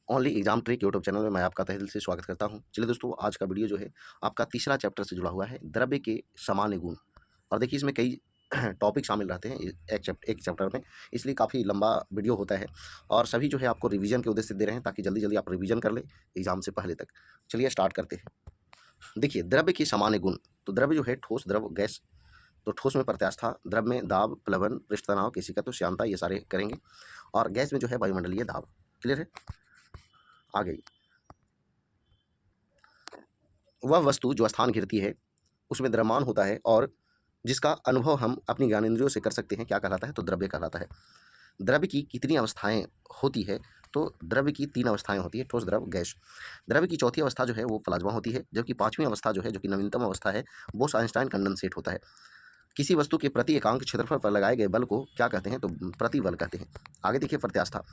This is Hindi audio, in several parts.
Only exam trick YouTube channel में मैं आपका तहे दिल से स्वागत करता हूं। चलिए दोस्तों, आज का वीडियो जो है आपका तीसरा चैप्टर से जुड़ा हुआ है, द्रव्य के सामान्य गुण। और देखिए, इसमें कई टॉपिक शामिल रहते हैं एक चैप्टर में, इसलिए काफ़ी लंबा वीडियो होता है। और सभी जो है आपको रिवीजन के उद्देश्य से दे रहे हैं, ताकि जल्दी जल्दी आप रिवीजन कर लें एग्जाम से पहले तक। चलिए स्टार्ट करते हैं। देखिए, द्रव्य के सामान्य गुण। तो द्रव्य जो है ठोस, द्रव, गैस। तो ठोस में प्रत्यास्था, द्रव में दाब, प्लवन, पृष्ठ तनाव, केशिका, तो श्यानता, ये सारे करेंगे। और गैस में जो है वायुमंडलीय दाब। क्लियर है? आ गई। वह वस्तु जो स्थान घेरती है उसमें द्रव्यमान होता है और जिसका अनुभव हम अपनी ज्ञानेंद्रियों से कर सकते हैं, क्या कहलाता है? तो द्रव्य कहलाता है। द्रव्य की कितनी अवस्थाएं होती है? तो द्रव्य की 3 अवस्थाएं होती है, ठोस, द्रव, गैस। द्रव्य की चौथी अवस्था जो है वो प्लाज्मा होती है, जबकि पांचवी अवस्था जो है, जो कि नवीनतम अवस्था है, बोस-आइंस्टाइन कंडेंसेट होता है। किसी वस्तु के प्रति एकांक क्षेत्रफल पर लगाए गए बल को क्या कहते हैं? तो प्रतिबल कहते हैं। आगे देखिए, प्रत्यास्था।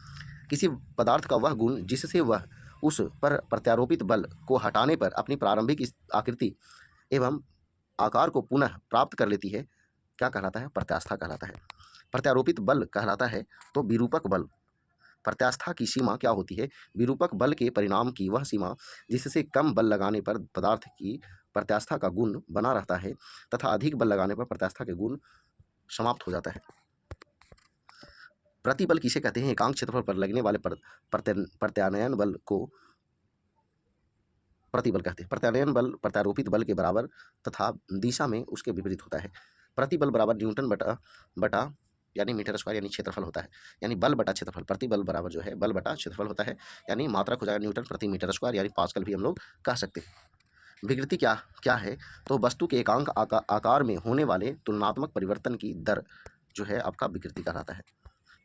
किसी पदार्थ का वह गुण जिससे वह उस पर प्रत्यारोपित बल को हटाने पर अपनी प्रारंभिक आकृति एवं आकार को पुनः प्राप्त कर लेती है, क्या कहलाता है? प्रत्यास्था कहलाता है। प्रत्यारोपित बल कहलाता है तो विरूपक बल। प्रत्यास्था की सीमा क्या होती है? विरूपक बल के परिणाम की वह सीमा जिससे कम बल लगाने पर पदार्थ की प्रत्यास्था का गुण बना रहता है तथा अधिक बल लगाने पर प्रत्यास्था के गुण समाप्त हो जाता है। प्रतिबल किसे कहते हैं? एकांक क्षेत्रफल पर लगने वाले प्रत्यानयन बल को प्रतिबल कहते हैं। प्रत्यानयन बल प्रत्यारोपित बल के बराबर तथा दिशा में उसके विपरीत होता है। प्रतिबल बराबर न्यूटन बटा बटा यानी मीटर स्क्वायर यानी क्षेत्रफल होता है, यानी बल बटा क्षेत्रफल। प्रतिबल बराबर जो है बल बटा क्षेत्रफल होता है, यानी मात्रक हो जाएगा न्यूटन प्रति मीटर स्क्वायर, यानी पास्कल भी हम लोग कह सकते हैं। विकृति क्या क्या है? तो वस्तु के एकांक आकार में होने वाले तुलनात्मक परिवर्तन की दर जो है आपका विकृति कहलाता है।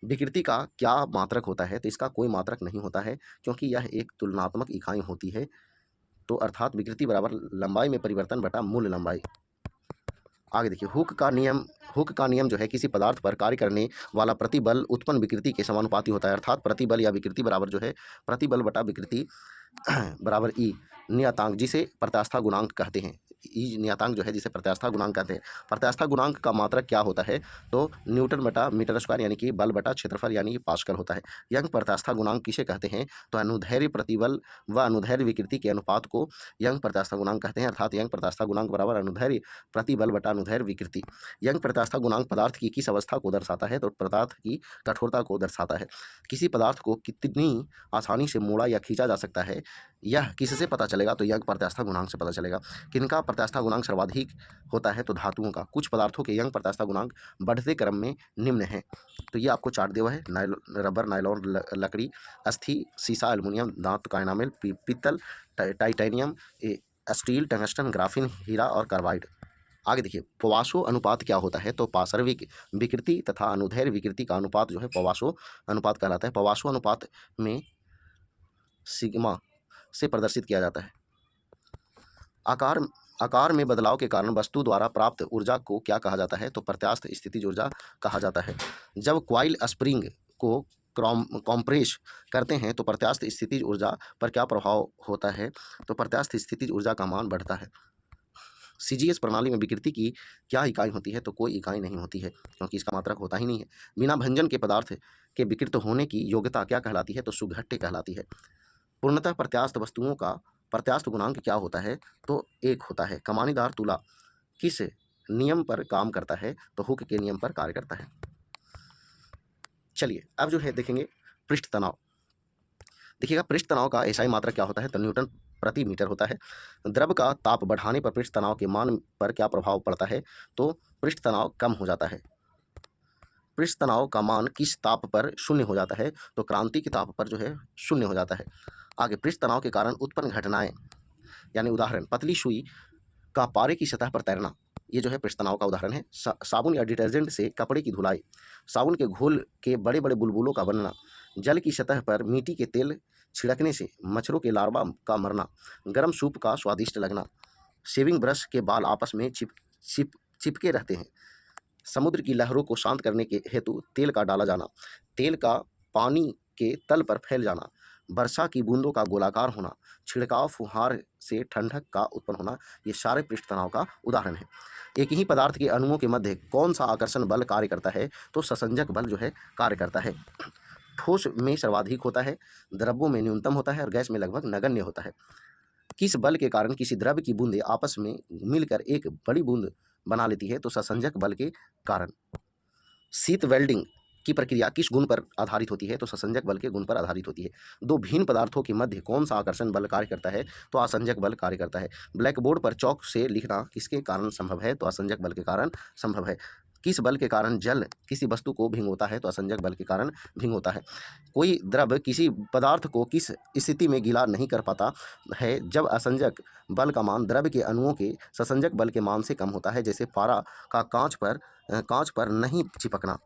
विकृति का क्या मात्रक होता है? तो इसका कोई मात्रक नहीं होता है, क्योंकि यह एक तुलनात्मक इकाई होती है। तो अर्थात विकृति बराबर लंबाई में परिवर्तन बटा मूल लंबाई। आगे देखिए, हुक का नियम जो है किसी पदार्थ पर कार्य करने वाला प्रतिबल उत्पन्न विकृति के समानुपाती होता है। अर्थात प्रतिबल या विकृति बराबर जो है प्रतिबल बटा विकृति बराबर ई नियतांक, जिसे प्रत्यास्था गुणांक कहते हैं। ई नियतांक जो है जिसे प्रत्यास्था गुणांक कहते हैं। प्रत्यास्था गुणांक का मात्रक क्या होता है? तो न्यूटन बटा मीटर स्क्वायर, यानी कि बल बटा क्षेत्रफल, यानी पास्कल होता है। यंग प्रत्यास्था गुणांक किसे कहते हैं? तो अनुदैर्ध्य प्रतिबल व अनुदैर्ध्य विकृति के अनुपात को यंग प्रत्यास्था गुणांक कहते हैं। अर्थात यंग प्रत्यास्था गुणांक बराबर अनुदैर्ध्य प्रतिबल बटा अनुदैर्ध्य विकृति। यंग प्रत्यास्था गुणांक पदार्थ की किस अवस्था को दर्शाता है? तो पदार्थ की कठोरता को दर्शाता है। किसी पदार्थ को कितनी आसानी से मोड़ा या खींचा जा सकता है, यह किससे पता चलेगा? तो यंग प्रत्यास्था गुणांक से पता चलेगा। किनका प्रत्यास्था गुणांक सर्वाधिक होता है? तो धातुओं का। कुछ पदार्थों के यंग प्रत्यास्था गुणांक बढ़ते क्रम में निम्न हैं। तो ये आपको चार्ट दिया हुआ है। रबर, नायलॉन, लकड़ी, अस्थि, सीसा, एल्युमिनियम, धातु का एनामेल, पीतल, टाइटेनियम, स्टील, टंगस्टन, ग्राफीन, हीरा और कार्बाइड। आगे देखिए, पवासो अनुपात क्या होता है? तो पार्श्विक विकृति तथा अनुदैर्ध्य विकृति का अनुपात जो है पवासो अनुपात कहलाता है। पवासो अनुपात में सिग्मा से प्रदर्शित किया जाता है। आकार आकार में बदलाव के कारण वस्तु द्वारा प्राप्त ऊर्जा को क्या कहा जाता है? तो प्रत्यास्थ स्थितिज ऊर्जा कहा जाता है। जब कॉइल स्प्रिंग को कॉम्प्रेस करते हैं तो प्रत्यास्थ स्थितिज ऊर्जा पर क्या प्रभाव होता है? तो प्रत्यास्थ स्थितिज ऊर्जा का मान बढ़ता है। सीजीएस प्रणाली में विकृति की क्या इकाई होती है? तो कोई इकाई नहीं होती है, क्योंकि इसका मात्रक होता ही नहीं है। बिना भंजन के पदार्थ के विकृत होने की योग्यता क्या कहलाती है? तो सुघट्य कहलाती है। पूर्णतः प्रत्यास्थ वस्तुओं का प्रत्यास्थ गुणांक क्या होता है? तो 1 होता है। कमानीदार तुला किस नियम पर काम करता है? तो हुक के नियम पर कार्य करता है। चलिए अब जो है देखेंगे पृष्ठ तनाव। देखिएगा, पृष्ठ तनाव का एसआई मात्रक क्या होता है? तो न्यूटन प्रति मीटर होता है। द्रव का ताप बढ़ाने पर पृष्ठ तनाव के मान पर क्या प्रभाव पड़ता है? तो पृष्ठ तनाव कम हो जाता है। पृष्ठ तनाव का मान किस ताप पर शून्य हो जाता है? तो क्रांति के ताप पर जो है शून्य हो जाता है। आगे, पृष्ठ तनाव के कारण उत्पन्न घटनाएं, यानी उदाहरण, पतली सुई का पारे की सतह पर तैरना, ये जो है पृष्ठ तनाव का उदाहरण है। साबुन या डिटर्जेंट से कपड़े की धुलाई, साबुन के घोल के बड़े बड़े बुलबुलों का बनना, जल की सतह पर मिट्टी के तेल छिड़कने से मच्छरों के लार्वा का मरना, गर्म सूप का स्वादिष्ट लगना, शेविंग ब्रश के बाल आपस में चिपके रहते हैं, समुद्र की लहरों को शांत करने के हेतु तेल का डाला जाना, तेल का पानी के तल पर फैल जाना, वर्षा की बूंदों का गोलाकार होना, छिड़काव फुहार से ठंडक का उत्पन्न होना, ये सारे पृष्ठ तनाव का उदाहरण है। एक ही पदार्थ के अणुओं के मध्य कौन सा आकर्षण बल कार्य करता है? तो ससंजक बल जो है कार्य करता है। ठोस में सर्वाधिक होता है, द्रव्यों में न्यूनतम होता है और गैस में लगभग नगण्य होता है। किस बल के कारण किसी द्रव्य की बूंदें आपस में मिलकर एक बड़ी बूंद बना लेती है? तो ससंजक बल के कारण। शीत वेल्डिंग की प्रक्रिया किस गुण पर आधारित होती है? तो ससंजक बल के गुण पर आधारित होती है। दो भिन्न पदार्थों के मध्य कौन सा आकर्षण बल कार्य करता है? तो आसंजक बल कार्य करता है। ब्लैक बोर्ड पर चौक से लिखना किसके कारण संभव है? तो आसंजक बल के कारण संभव है। किस बल के कारण जल किसी वस्तु को भिगोता है? तो असंजक बल के कारण भिगोता है। कोई द्रव किसी पदार्थ को किस स्थिति में गीला नहीं कर पाता है? जब असंजक बल का मान द्रव के अणुओं के ससंजक बल के मान से कम होता है, जैसे पारा का कांच पर नहीं चिपकना।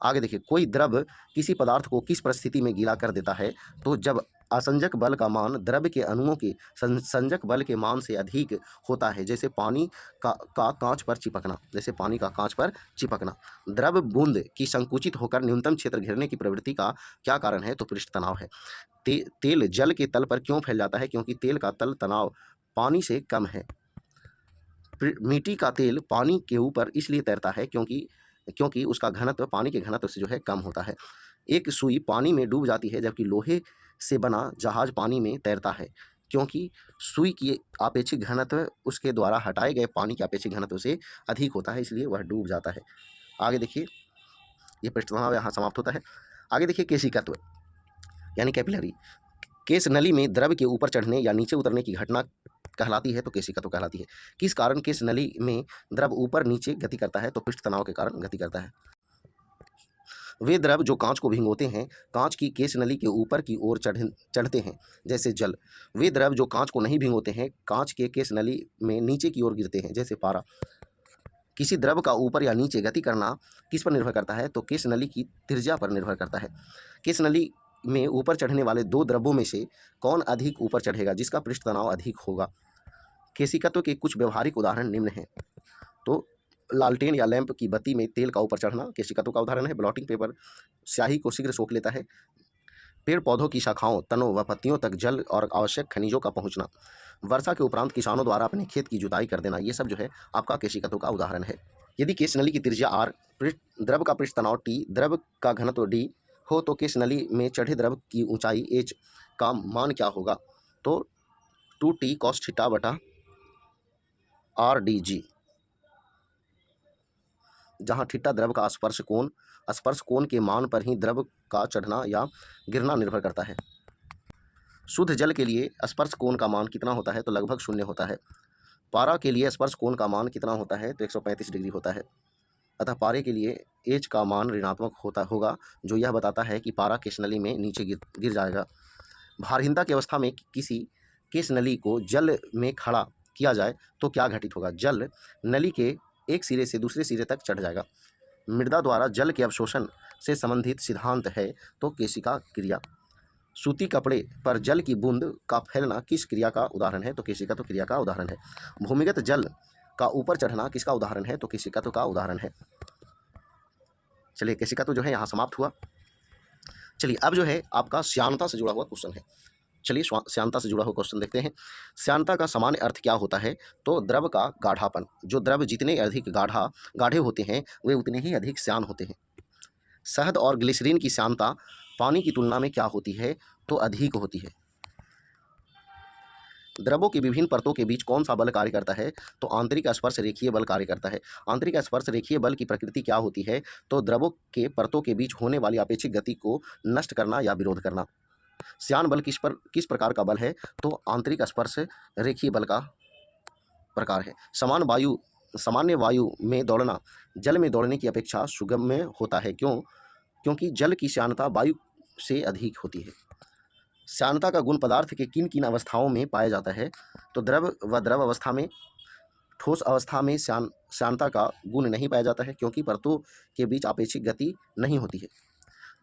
आगे देखिए, कोई द्रव किसी पदार्थ को किस परिस्थिति में गीला कर देता है? तो जब असंजक बल का मान द्रव के अणुओं के संजक बल के मान से अधिक होता है, जैसे पानी का कांच पर चिपकना। जैसे पानी का कांच पर चिपकना। द्रव बूंद की संकुचित होकर न्यूनतम क्षेत्र घेरने की प्रवृत्ति का क्या कारण है? तो पृष्ठ तनाव है। तेल जल के तल पर क्यों फैल जाता है? क्योंकि तेल का तल तनाव पानी से कम है। मिट्टी का तेल पानी के ऊपर इसलिए तैरता है क्योंकि उसका घनत्व पानी के घनत्व से जो है कम होता है। एक सुई पानी में डूब जाती है, जबकि लोहे से बना जहाज पानी में तैरता है, क्योंकि सुई की आपेक्षिक घनत्व उसके द्वारा हटाए गए पानी के आपेक्षिक घनत्व से अधिक होता है, इसलिए वह डूब जाता है। आगे देखिए, ये पृष्ठ तनाव यहाँ समाप्त होता है। आगे देखिए, केशिकत्व यानी कैपिलरी। केश नली में द्रव के ऊपर चढ़ने या नीचे उतरने की घटना कहलाती है, तो केशिकत्व कहलाती है। किस कारण केश नली में द्रव ऊपर नीचे गति करता है? तो पृष्ठ तनाव के कारण गति करता है। वे द्रव जो कांच को भिगोते हैं, कांच की केश नली के ऊपर की ओर चढ़ते हैं, जैसे जल। वे द्रव जो कांच को नहीं भिगोते हैं, कांच के केश नली में नीचे की ओर गिरते हैं, जैसे पारा। किसी द्रव का ऊपर या नीचे गति करना किस पर निर्भर करता है? तो केश नली की त्रिज्या पर निर्भर करता है। केश नली में ऊपर चढ़ने वाले दो द्रव्यों में से कौन अधिक ऊपर चढ़ेगा, जिसका पृष्ठ तनाव अधिक होगा? केशिकत्व के कुछ व्यवहारिक उदाहरण निम्न हैं। तो लालटेन या लैंप की बत्ती में तेल का ऊपर चढ़ना केशिकत्व का उदाहरण है। ब्लॉटिंग पेपर स्याही को शीघ्र सोख लेता है। पेड़ पौधों की शाखाओं, तनों व पत्तियों तक जल और आवश्यक खनिजों का पहुंचना। वर्षा के उपरांत किसानों द्वारा अपने खेत की जुताई कर देना, ये सब जो है आपका केशिकत्व का उदाहरण है। यदि केश नली की त्रिज्या r, द्रव का पृष्ठ तनाव T, द्रव का घनत्व D हो, तो केश नली में चढ़े द्रव की ऊंचाई h का मान क्या होगा? तो 2t cos थीटा बटा RdG, जहाँ थीटा द्रव का स्पर्श कोण के मान पर ही द्रव का चढ़ना या गिरना निर्भर करता है। शुद्ध जल के लिए स्पर्श कोण का मान कितना होता है? तो लगभग 0 होता है। पारा के लिए स्पर्श कोण का मान कितना होता है? तो 135 डिग्री होता है। अतः पारे के लिए एच का मान ऋणात्मक होगा, जो यह बताता है कि पारा केश नली में नीचे गिर जाएगा। भारहीनता की अवस्था में किसी केश नली को जल में खड़ा किया जाए तो क्या घटित होगा? जल नली के एक सिरे से दूसरे सिरे तक चढ़ जाएगा। मृदा द्वारा जल के अवशोषण से संबंधित सिद्धांत है, तो केशिका क्रिया। सूती कपड़े पर जल की बूंद का फैलना किस क्रिया का उदाहरण है? तो केशिकत्व क्रिया का उदाहरण है। भूमिगत जल का ऊपर चढ़ना किसका उदाहरण है? तो केशिकत्व का उदाहरण है। चलिए, केशिकत्व जो है यहाँ समाप्त हुआ। चलिए, अब जो है आपका श्यानता से जुड़ा हुआ क्वेश्चन है। चलिए, श्यानता से जुड़ा हुआ क्वेश्चन देखते हैं। श्यानता का सामान्य अर्थ क्या होता है? तो द्रव का गाढ़ापन। जो द्रव जितने अधिक गाढ़े होते हैं, वे उतने ही अधिक श्यान होते हैं। शहद और ग्लिसरीन की श्यानता पानी की तुलना में क्या होती है? तो अधिक होती है। द्रवों की विभिन्न परतों के बीच कौन सा बल कार्य करता है? तो आंतरिक स्पर्श रेखीय बल कार्य करता है। आंतरिक स्पर्श रेखीय बल की प्रकृति क्या होती है? तो द्रवों के परतों के बीच होने वाली अपेक्षित गति को नष्ट करना या विरोध करना। श्यान बल किस प्रकार का बल है? तो आंतरिक स्पर्श रेखीय बल का प्रकार है। सामान्य वायु में दौड़ना जल में दौड़ने की अपेक्षा सुगम्य होता है। क्योंकि जल की श्यानता वायु से अधिक होती है। श्यानता का गुण पदार्थ के किन किन अवस्थाओं में पाया जाता है? तो द्रव व द्रव अवस्था में। ठोस अवस्था में श्यानता का गुण नहीं पाया जाता है, क्योंकि परतों के बीच आपेक्षिक गति नहीं होती है।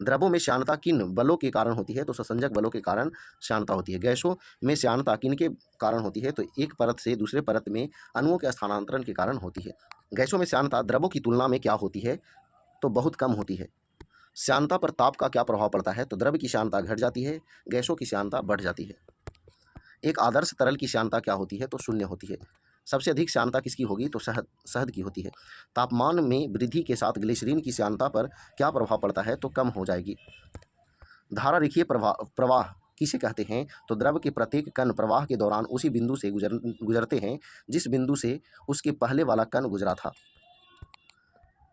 द्रवों में श्यानता किन बलों के कारण होती है? तो ससंजक बलों के कारण श्यानता होती है। गैसों में श्यानता किन के कारण होती है? तो एक परत से दूसरे परत में अणुओं के स्थानांतरण के कारण होती है। गैसों में श्यानता द्रवों की तुलना में क्या होती है? तो बहुत कम होती है। श्यानता पर ताप का क्या प्रभाव पड़ता है? तो द्रव की श्यानता घट जाती है, गैसों की श्यानता बढ़ जाती है। एक आदर्श तरल की श्यानता क्या होती है? तो 0 होती है। सबसे अधिक श्यानता किसकी होगी? तो शहद की होती है। तापमान में वृद्धि के साथ ग्लिसरीन की श्यानता पर क्या प्रभाव पड़ता है? तो कम हो जाएगी। धारा रेखीय प्रवाह किसे कहते हैं? तो द्रव के प्रत्येक कण प्रवाह के दौरान उसी बिंदु से गुजरते हैं जिस बिंदु से उसके पहले वाला कण गुजरा था।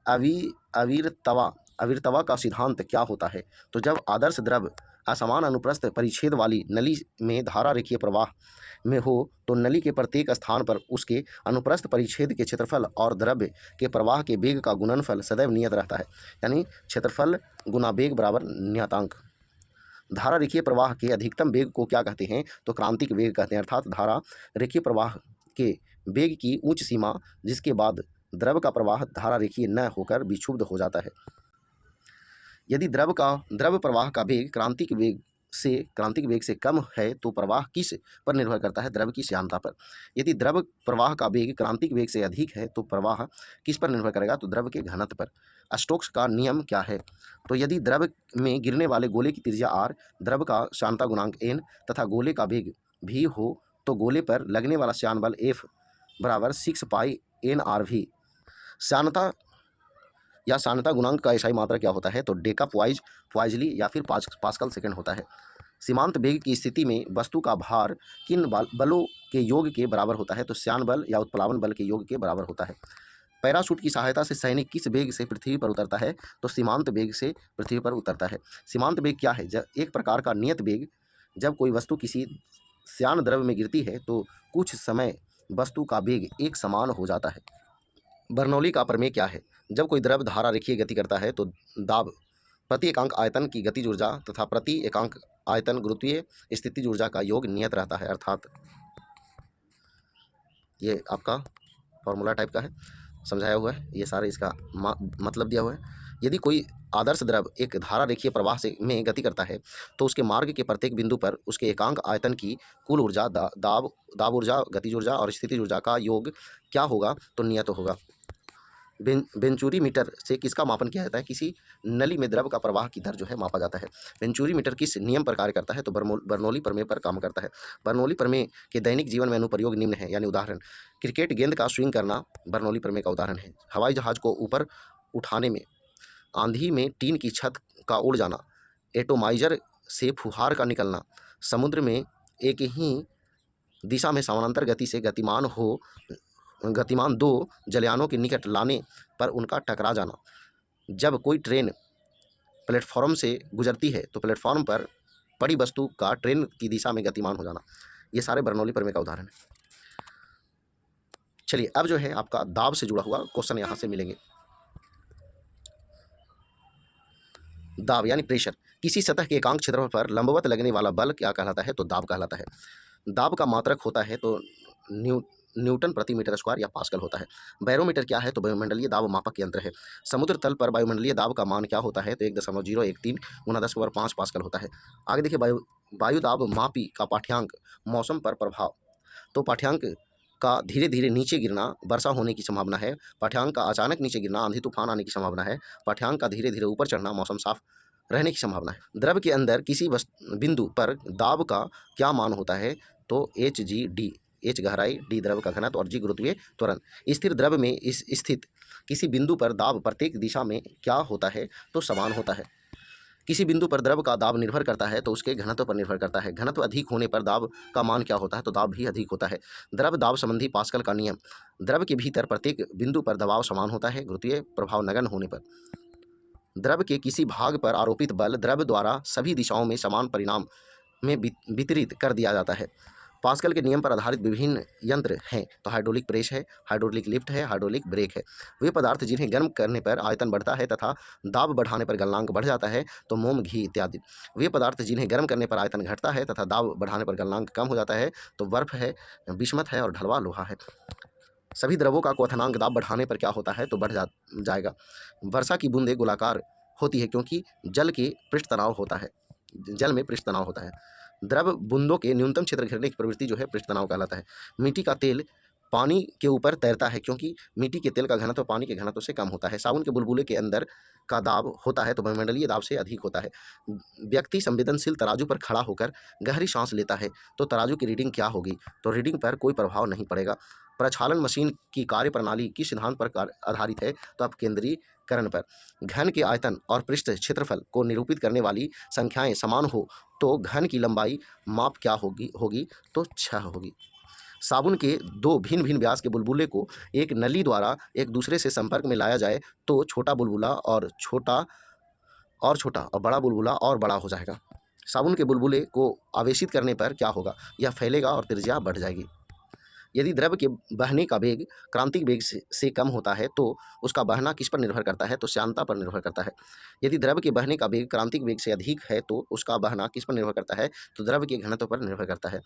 अवि अविरतवा अविरतवा का सिद्धांत क्या होता है? तो जब आदर्श द्रव असमान अनुप्रस्थ परिच्छेद वाली नली में धारा रेखीय प्रवाह में हो तो नली के प्रत्येक स्थान पर उसके अनुप्रस्थ परिच्छेद के क्षेत्रफल और द्रव्य के प्रवाह के वेग का गुणनफल सदैव नियत रहता है। यानी क्षेत्रफल गुना वेग बराबर नियतांक। धारा रेखीय प्रवाह के अधिकतम वेग को क्या कहते हैं? तो क्रांतिक वेग कहते हैं। अर्थात धारा रेखीय प्रवाह के वेग की उच्च सीमा जिसके बाद द्रव का प्रवाह धारा रेखीय न होकर विक्षुब्ध हो जाता है। यदि द्रव प्रवाह का वेग क्रांतिक वेग से कम है तो प्रवाह किस पर निर्भर करता है? द्रव की श्यानता पर। यदि द्रव प्रवाह का वेग क्रांतिक वेग से अधिक है तो प्रवाह किस पर निर्भर करेगा? तो द्रव के घनत्व पर। स्टोक्स का नियम क्या है? तो यदि द्रव में गिरने वाले गोले की त्रिज्या r, द्रव का श्यानता गुणांक n तथा गोले का वेग v हो तो गोले पर लगने वाला श्यान बल F बराबर 6 पाई nRV। श्यानता या श्यानता गुणांक का एसआई मात्रा क्या होता है? तो डेका प्वाइजली या फिर पास्कल सेकंड होता है। सीमांत वेग की स्थिति में वस्तु का भार किन बलों के योग के बराबर होता है? तो श्यान बल या उत्प्लावन बल के योग के बराबर होता है। पैराशूट की सहायता से सैनिक किस वेग से पृथ्वी पर उतरता है? तो सीमांत वेग से पृथ्वी पर उतरता है। सीमांत वेग क्या है? जब एक प्रकार का नियत वेग जब कोई वस्तु किसी श्यान द्रव में गिरती है तो कुछ समय वस्तु का वेग एक समान हो जाता है। बर्नौली का प्रमेय क्या है? जब कोई द्रव धारा रेखीय गति करता है तो दाब प्रति एकांक आयतन की गतिज ऊर्जा तथा प्रति एकांक आयतन गुरुत्वीय स्थितिज ऊर्जा का योग नियत रहता है। अर्थात ये आपका फॉर्मूला टाइप का है, समझाया हुआ है, ये सारे इसका मतलब दिया हुआ है। यदि कोई आदर्श द्रव एक धारा रेखीय प्रवाह से में गति करता है तो उसके मार्ग के प्रत्येक बिंदु पर उसके एकांक आयतन की कुल ऊर्जा दाब ऊर्जा, गतिज ऊर्जा और स्थितिज ऊर्जा का योग क्या होगा? तो नियत होगा। वेंचुरी मीटर से किसका मापन किया जाता है? किसी नली में द्रव का प्रवाह की दर जो है मापा जाता है। वेंचुरी मीटर किस नियम पर कार्य करता है? तो बर्नौली प्रमेय पर काम करता है। बर्नौली प्रमेय के दैनिक जीवन में अनुप्रयोग निम्न है, यानी उदाहरण: क्रिकेट गेंद का स्विंग करना बर्नौली प्रमेय का उदाहरण है। हवाई जहाज को ऊपर उठाने में, आंधी में टीन की छत का उड़ जाना, एटोमाइजर से फुहार का निकलना, समुद्र में एक ही दिशा में समानांतर गति से गतिमान दो जलयानों के निकट लाने पर उनका टकरा जाना, जब कोई ट्रेन प्लेटफॉर्म से गुजरती है तो प्लेटफॉर्म पर पड़ी वस्तु का ट्रेन की दिशा में गतिमान हो जाना, ये सारे बर्नौली प्रमेय का उदाहरण है। चलिए अब जो है आपका दाब से जुड़ा हुआ क्वेश्चन यहाँ से मिलेंगे। दाब यानी प्रेशर। किसी सतह के एकांक क्षेत्रफल पर लंबवत लगने वाला बल क्या कहलाता है? तो दाब कहलाता है। दाब का मात्रक होता है तो न्यूटन प्रति मीटर स्क्वायर या पास्कल होता है। बैरोमीटर क्या है? तो वायुमंडलीय दाब मापक यंत्र है। समुद्र तल पर वायुमंडलीय दाब का मान क्या होता है? तो 1.013 × 10⁵ पास्कल होता है। आगे देखिए वायु दाब मापी का पाठ्यांक मौसम पर प्रभाव। तो पाठ्यांक का धीरे धीरे नीचे गिरना वर्षा होने की संभावना है। पाठ्यांक का अचानक नीचे गिरना आंधी तूफान आने की संभावना है। पाठ्यांक का धीरे धीरे ऊपर चढ़ना मौसम साफ रहने की संभावना है। द्रव के अंदर किसी बिंदु पर दाब का क्या मान होता है? तो Hg, H गहराई, D द्रव का घनत्व और G गुरुत्वीय त्वरण। स्थिर द्रव में इस स्थित किसी बिंदु पर दाब प्रत्येक दिशा में क्या होता है? तो समान होता है। किसी बिंदु पर द्रव का दाब निर्भर करता है तो उसके घनत्व पर निर्भर करता है। घनत्व अधिक होने पर दाब का मान क्या होता है? तो दाब भी अधिक होता है। द्रव दाब संबंधी पास्कल का नियम: द्रव के भीतर प्रत्येक बिंदु पर दबाव समान होता है। गुरुत्वीय प्रभाव नगण्य होने पर द्रव के किसी भाग पर आरोपित बल द्रव द्वारा सभी दिशाओं में समान परिमाण में वितरित कर दिया जाता है। पास्कल के नियम पर आधारित विभिन्न यंत्र हैं। तो हाइड्रोलिक प्रेस है, हाइड्रोलिक लिफ्ट है, हाइड्रोलिक ब्रेक है। वे पदार्थ जिन्हें गर्म करने पर आयतन बढ़ता है तथा दाब बढ़ाने पर गलनांक बढ़ जाता है, तो मोम, घी इत्यादि। वे पदार्थ जिन्हें गर्म करने पर आयतन घटता है तथा दाब बढ़ाने पर गलनांक कम हो जाता है, तो बर्फ है, बिस्मथ है और ढलवा लोहा है। सभी द्रवों का क्वथनांक दाब बढ़ाने पर क्या होता है? तो बढ़ जाएगा। वर्षा की बूंदें गोलाकार होती है क्योंकि जल में पृष्ठ तनाव होता है। द्रव बूंदों के न्यूनतम क्षेत्र घेरने की प्रवृत्ति जो है पृष्ठ तनाव कहलाता है। मिट्टी का तेल पानी के ऊपर तैरता है क्योंकि मिट्टी के तेल का घनत्व पानी के घनत्व से कम होता है। साबुन के बुलबुले के अंदर का दाब होता है तो वायुमंडलीय दाब से अधिक होता है। व्यक्ति संवेदनशील तराजू पर खड़ा होकर गहरी सांस लेता है तो तराजू की रीडिंग क्या होगी? तो रीडिंग पर कोई प्रभाव नहीं पड़ेगा। प्रक्षालन मशीन की कार्यप्रणाली किस सिद्धांत पर आधारित है? तो अपकेंद्री करण पर घन के आयतन और पृष्ठ क्षेत्रफल को निरूपित करने वाली संख्याएं समान हो तो घन की लंबाई माप क्या होगी तो 6 होगी। साबुन के दो भिन्न भिन्न व्यास के बुलबुले को एक नली द्वारा एक दूसरे से संपर्क में लाया जाए तो छोटा बुलबुला और छोटा और बड़ा बुलबुला और बड़ा हो जाएगा। साबुन के बुलबुले को आवेशित करने पर क्या होगा, यह फैलेगा और त्रिज्या बढ़ जाएगी। यदि द्रव के बहने का वेग क्रांतिक वेग से कम होता है तो उसका बहना किस पर निर्भर करता है तो श्यानता पर निर्भर करता है। यदि द्रव के बहने का वेग क्रांतिक वेग से अधिक है तो उसका बहना किस पर निर्भर करता है तो द्रव के घनत्व पर निर्भर करता है।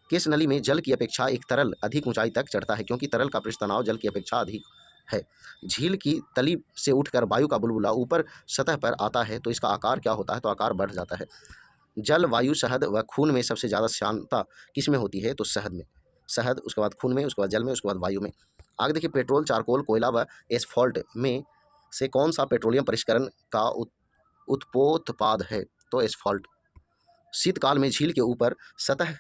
किस नली में जल की अपेक्षा एक तरल अधिक ऊंचाई तक चढ़ता है क्योंकि तरल का पृष्ठ तनाव जल की अपेक्षा अधिक है। झील की तली से उठकर वायु का बुलबुला ऊपर सतह पर आता है तो इसका आकार क्या होता है तो आकार बढ़ जाता है। जल, वायु, शहद व खून में सबसे ज़्यादा श्यानता किस में होती है तो शहद में। शहद, उसके बाद खून में, उसके बाद जल में, उसके बाद वायु में। आगे देखिए, पेट्रोल, चारकोल, कोयला व एस्फॉल्ट में से कौन सा पेट्रोलियम परिष्करण का उत्पोत्पाद है तो एस्फॉल्ट। शीतकाल में झील के ऊपर सतह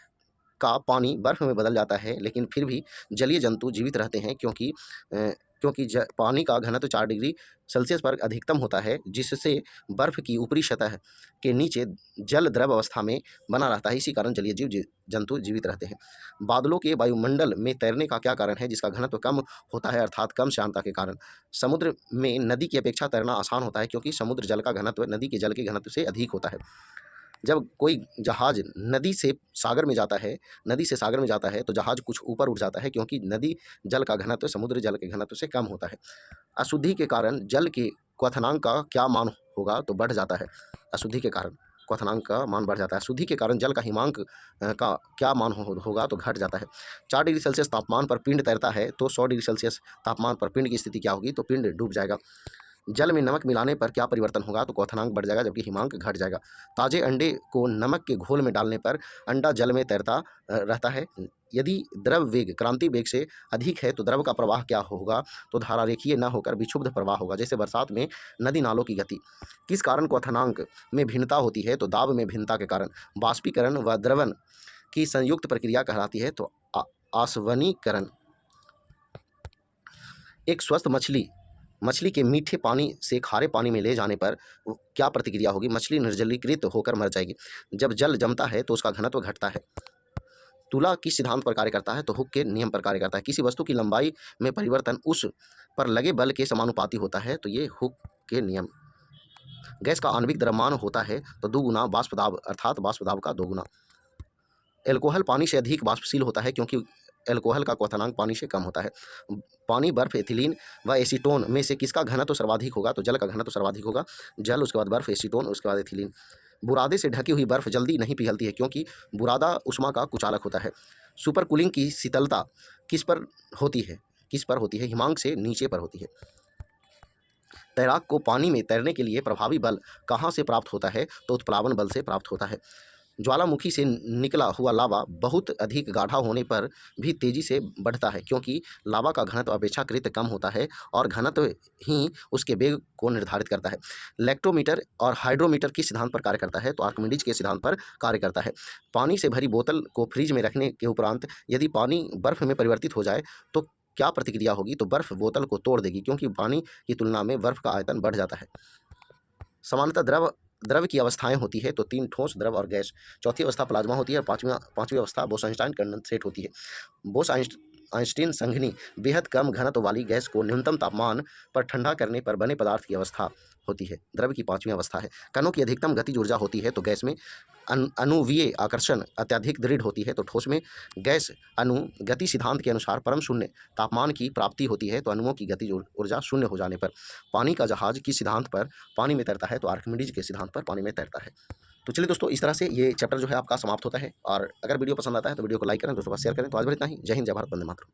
का पानी बर्फ में बदल जाता है लेकिन फिर भी जलीय जंतु जीवित रहते हैं क्योंकि पानी का घनत्व 4 डिग्री सेल्सियस पर अधिकतम होता है जिससे बर्फ की ऊपरी सतह के नीचे जल द्रव अवस्था में बना रहता है। इसी कारण जलीय जंतु जीवित रहते हैं। बादलों के वायुमंडल में तैरने का क्या कारण है जिसका घनत्व कम होता है अर्थात कम श्यानता के कारण। समुद्र में नदी की अपेक्षा तैरना आसान होता है क्योंकि समुद्र जल का घनत्व नदी के जल के घनत्व से अधिक होता है। जब कोई जहाज नदी से सागर में जाता है तो जहाज कुछ ऊपर उठ जाता है क्योंकि नदी जल का घनत्व समुद्र जल के घनत्व से कम होता है। अशुद्धि के कारण जल के क्वथनांक का क्या मान होगा तो बढ़ जाता है। अशुद्धि के कारण क्वथनांक का मान बढ़ जाता है। शुद्धि के कारण जल का हिमांक का क्या मान होगा तो घट जाता है। 4 डिग्री सेल्सियस तापमान पर पिंड तैरता है तो 100 डिग्री सेल्सियस तापमान पर पिंड की स्थिति क्या होगी तो पिंड डूब जाएगा। जल में नमक मिलाने पर क्या परिवर्तन होगा तो क्वथनांक बढ़ जाएगा जबकि हिमांक घट जाएगा। ताजे अंडे को नमक के घोल में डालने पर अंडा जल में तैरता रहता है। यदि द्रव वेग क्रांति वेग से अधिक है तो द्रव का प्रवाह क्या होगा तो धारा रेखीय न होकर विक्षुब्ध प्रवाह होगा जैसे बरसात में नदी नालों की गति। किस कारण क्वथनांक में भिन्नता होती है तो दाब में भिन्नता के कारण। बाष्पीकरण व द्रवण की संयुक्त प्रक्रिया कहलाती है तो आसवनीकरण। एक स्वस्थ मछली के मीठे पानी से खारे पानी में ले जाने पर क्या प्रतिक्रिया होगी। मछली निर्जलीकृत होकर मर जाएगी। जब जल जमता है तो उसका घनत्व घटता है। तुला किस सिद्धांत पर कार्य करता है तो हुक के नियम पर कार्य करता है। किसी वस्तु की लंबाई में परिवर्तन उस पर लगे बल के समानुपाती होता है तो ये हुक के नियम। गैस का आणविक द्रव्यमान होता है तो 2 गुना वाष्प दाब अर्थात वाष्प दाब का 2 गुना। एल्कोहल पानी से अधिक वाष्पशील होता है क्योंकि एल्कोहल का क्वथनांक पानी से कम होता है। पानी, बर्फ, एथिलीन व एसीटोन में से किसका घनत्व सर्वाधिक होगा तो जल का घनत्व सर्वाधिक होगा। जल, उसके बाद बर्फ, एसीटोन, उसके बाद एथिलीन। बुरादे से ढकी हुई बर्फ जल्दी नहीं पिघलती है क्योंकि बुरादा उष्मा का कुचालक होता है। सुपर कूलिंग की शीतलता किस पर होती है हिमांक से नीचे पर होती है। तैराक को पानी में तैरने के लिए प्रभावी बल कहाँ से प्राप्त होता है तो उत्प्लावन बल से प्राप्त होता है। ज्वालामुखी से निकला हुआ लावा बहुत अधिक गाढ़ा होने पर भी तेजी से बढ़ता है क्योंकि लावा का घनत्व अपेक्षाकृत कम होता है और घनत्व ही उसके वेग को निर्धारित करता है। लैक्टोमीटर और हाइड्रोमीटर किस सिद्धांत पर कार्य करता है तो आर्किमिडीज के सिद्धांत पर कार्य करता है। पानी से भरी बोतल को फ्रिज में रखने के उपरांत यदि पानी बर्फ में परिवर्तित हो जाए तो क्या प्रतिक्रिया होगी तो बर्फ बोतल को तोड़ देगी क्योंकि पानी की तुलना में बर्फ का आयतन बढ़ जाता है। सामान्यतः द्रव की अवस्थाएं होती है तो 3 ठोस, द्रव और गैस। चौथी अवस्था प्लाज्मा होती है और पांचवी अवस्था बोस-आइंस्टाइन कंडेंसेट होती है। बोस-आइंस्टीन संघनी बेहद कम घनत्व वाली गैस को न्यूनतम तापमान पर ठंडा करने पर बने पदार्थ की अवस्था होती है। द्रव की 5वीं अवस्था है। कणों की अधिकतम गतिज ऊर्जा होती है तो गैस में। अणुवीय आकर्षण अत्यधिक दृढ़ होती है तो ठोस में। गैस अणु गति सिद्धांत के अनुसार परम शून्य तापमान की प्राप्ति होती है तो अणुओं की गतिज ऊर्जा शून्य हो जाने पर। पानी का जहाज किस सिद्धांत पर पानी में तैरता है तो आर्किमिडीज के सिद्धांत पर पानी में तैरता है। तो चलिए दोस्तों, इस तरह से ये चैप्टर जो है आपका समाप्त होता है। और अगर वीडियो पसंद आता है तो वीडियो को लाइक करें, दोस्तों का शेयर करें। तो आज भर इतना ही। जय हिंद, जय भारत, वंदे मातरम।